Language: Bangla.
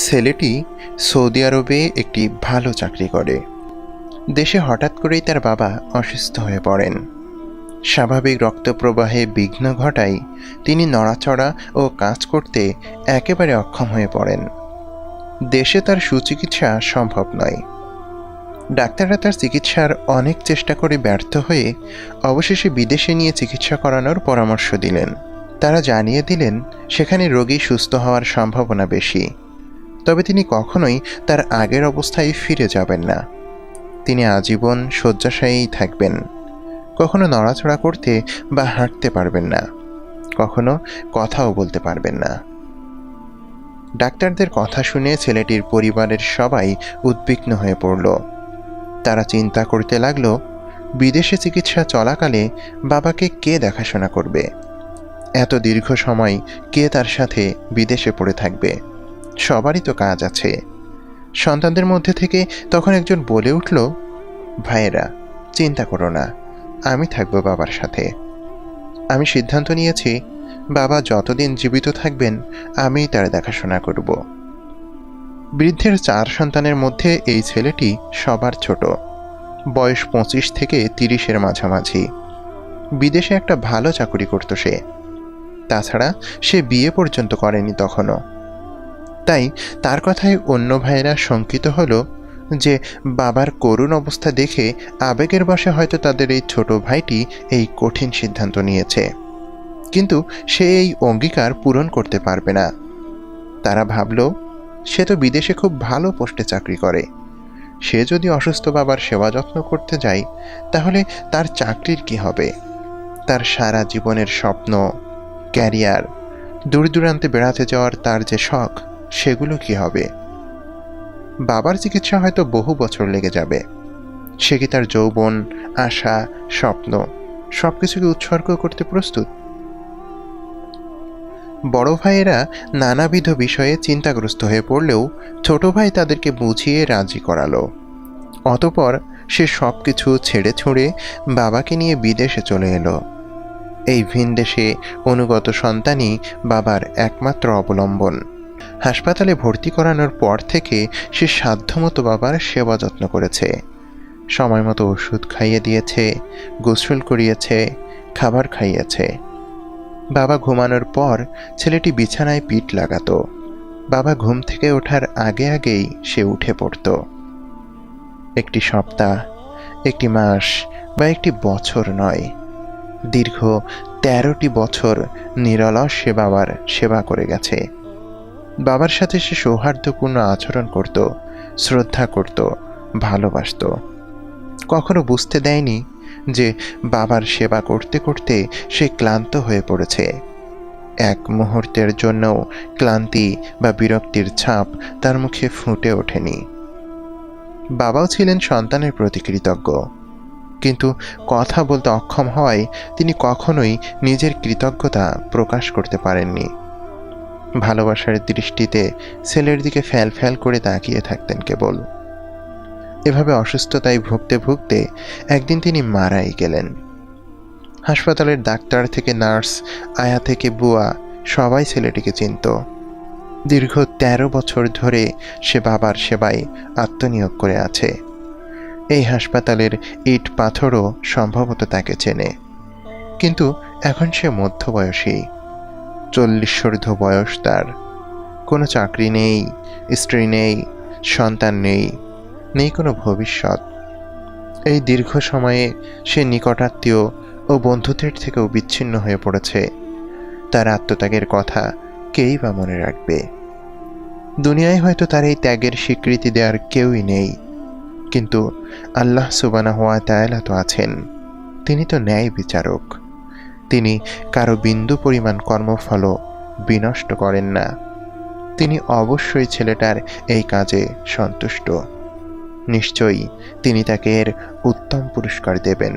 ছেলেটি সৌদি আরবে একটি ভালো চাকরি করে। দেশে হঠাৎ করেই তার বাবা অসুস্থ হয়ে পড়েন। স্বাভাবিক রক্তপ্রবাহে বিঘ্ন ঘটায় তিনি নড়াচড়া ও কাজ করতে একেবারে অক্ষম হয়ে পড়েন। দেশে তার সুচিকিৎসা সম্ভব নয়। ডাক্তাররা তার চিকিৎসার অনেক চেষ্টা করে ব্যর্থ হয়ে অবশেষে বিদেশে নিয়ে চিকিৎসা করানোর পরামর্শ দিলেন। তারা জানিয়ে দিলেন সেখানে রোগী সুস্থ হওয়ার সম্ভাবনা বেশি, তবে তিনি কখনোই তার আগের অবস্থায় ফিরে যাবেন না। তিনি আজীবন শয্যাশায়ীই থাকবেন। কখনো নড়াচড়া করতে বা হাঁটতে পারবেন না, কখনো কথাও বলতে পারবেন না। ডাক্তারদের কথা শুনে ছেলেটির পরিবারের সবাই উদ্বিগ্ন হয়ে পড়ল। তারা চিন্তা করতে লাগলো, বিদেশে চিকিৎসা চলাকালে বাবাকে কে দেখাশোনা করবে? এত দীর্ঘ সময় কে তার সাথে বিদেশে পড়ে থাকবে? সবারই তো কাজ আছে। সন্তানদের মধ্যে থেকে তখন একজন বলে উঠল, ভাইয়েরা, চিন্তা করো না, আমি থাকবো বাবার সাথে। আমি সিদ্ধান্ত নিয়েছি, বাবা যতদিন জীবিত থাকবেন আমিই তার দেখাশোনা করব। বৃদ্ধের 4 সন্তানের মধ্যে এই ছেলেটি সবার ছোট। বয়স 25 থেকে 30-এর মাঝামাঝি। বিদেশে একটা ভালো চাকরি করত সে। তাছাড়া সে বিয়ে পর্যন্ত করেনি তখনও। তাই তার কথায় অন্য ভাইয়েরা শঙ্কিত হলো যে বাবার করুণ অবস্থা দেখে আবেগের বশে হয়তো তাদের এই ছোট ভাইটি এই কঠিন সিদ্ধান্ত নিয়েছে, কিন্তু সে এই অঙ্গীকার পূরণ করতে পারবে না। তারা ভাবল, সে তো বিদেশে খুব ভালো পোস্টে চাকরি করে। সে যদি অসুস্থ বাবার সেবা যত্ন করতে যায় তাহলে তার চাকরির কি হবে? তার সারা জীবনের স্বপ্ন, ক্যারিয়ার, দূর দূরান্তে বেড়াতে যাওয়ার তার যে শখ, সেগুলো কি হবে? বাবার চিকিৎসা হয়তো বহু বছর লেগে যাবে। সে কি তার যৌবন, আশা, স্বপ্ন সবকিছুকে উৎসর্গ করতে প্রস্তুত? বড় ভাইয়েরা নানাবিধ বিষয়ে চিন্তাগ্রস্ত হয়ে পড়লেও ছোট ভাই তাদেরকে বুঝিয়ে রাজি করালো। অতঃপর সে সব কিছু ছেড়ে ছুঁড়ে বাবাকে নিয়ে বিদেশে চলে এলো। এই ভিনদেশে অনুগত সন্তানই বাবার একমাত্র অবলম্বন। হাসপাতালে ভর্তি করানোর পর থেকে সে সাধ্যমতো বাবার সেবা যত্ন করেছে। সময় মতো ওষুধ খাইয়ে দিয়েছে, গোসল করিয়েছে, খাবার খাইয়েছে। বাবা ঘুমানোর পর ছেলেটি বিছানায় পিঠ লাগাতো। বাবা ঘুম থেকে ওঠার আগে আগেই সে উঠে পড়ত। একটি সপ্তাহ, একটি মাস বা একটি বছর নয়, দীর্ঘ 13টি বছর নিরলস সে বাবার সেবা করে গেছে। বাবার সাথে সে সৌহার্দ্যপূর্ণ আচরণ করত, শ্রদ্ধা করত, ভালোবাসত। কখনো বুঝতে দেয়নি যে বাবার সেবা করতে করতে সে ক্লান্ত হয়ে পড়েছে। এক মুহূর্তের জন্যও ক্লান্তি বা বিরক্তির ছাপ তার মুখে ফুটে ওঠেনি। বাবাও ছিলেন সন্তানের প্রতি কৃতজ্ঞ, কিন্তু কথা বলতে অক্ষম হওয়ায় তিনি কখনোই নিজের কৃতজ্ঞতা প্রকাশ করতে পারেননি। ভালোবাসার দৃষ্টিতে ছেলের দিকে ফ্যাল ফ্যাল করে তাকিয়ে থাকতেন কেবল। এভাবে অসুস্থতায় ভুগতে ভুগতে একদিন তিনি মারাই গেলেন। হাসপাতালের ডাক্তার থেকে নার্স, আয়া থেকে বুয়া, সবাই ছেলেটিকে চিনত। দীর্ঘ 13 বছর ধরে সে বাবার সেবায় আত্মনিয়োগ করে আছে। এই হাসপাতালের ইট পাথরও সম্ভবত তাকে চেনে। কিন্তু এখন সে মধ্যবয়সী, 40 বয়স তার। কোনো চাকরি নেই, স্ত্রী নেই, সন্তান নেই, নেই কোনো ভবিষ্যৎ। এই দীর্ঘ সময়ে সে নিকটাত্মীয় ও বন্ধুদের থেকেও বিচ্ছিন্ন হয়ে পড়েছে। তার আত্মত্যাগের কথা কেই বা মনে রাখবে? দুনিয়ায় হয়তো তার এই ত্যাগের স্বীকৃতি দেওয়ার কেউই নেই, কিন্তু আল্লাহ সুবহানাহু ওয়া তাআলা তো আছেন। তিনি তো ন্যায় বিচারক। তিনি কারো বিন্দু পরিমাণ কর্মফলও বিনষ্ট করেন না। তিনি অবশ্যই ছেলেটার এই কাজে সন্তুষ্ট। নিশ্চয়ই তিনি তাকে এর উত্তম পুরস্কার দেবেন।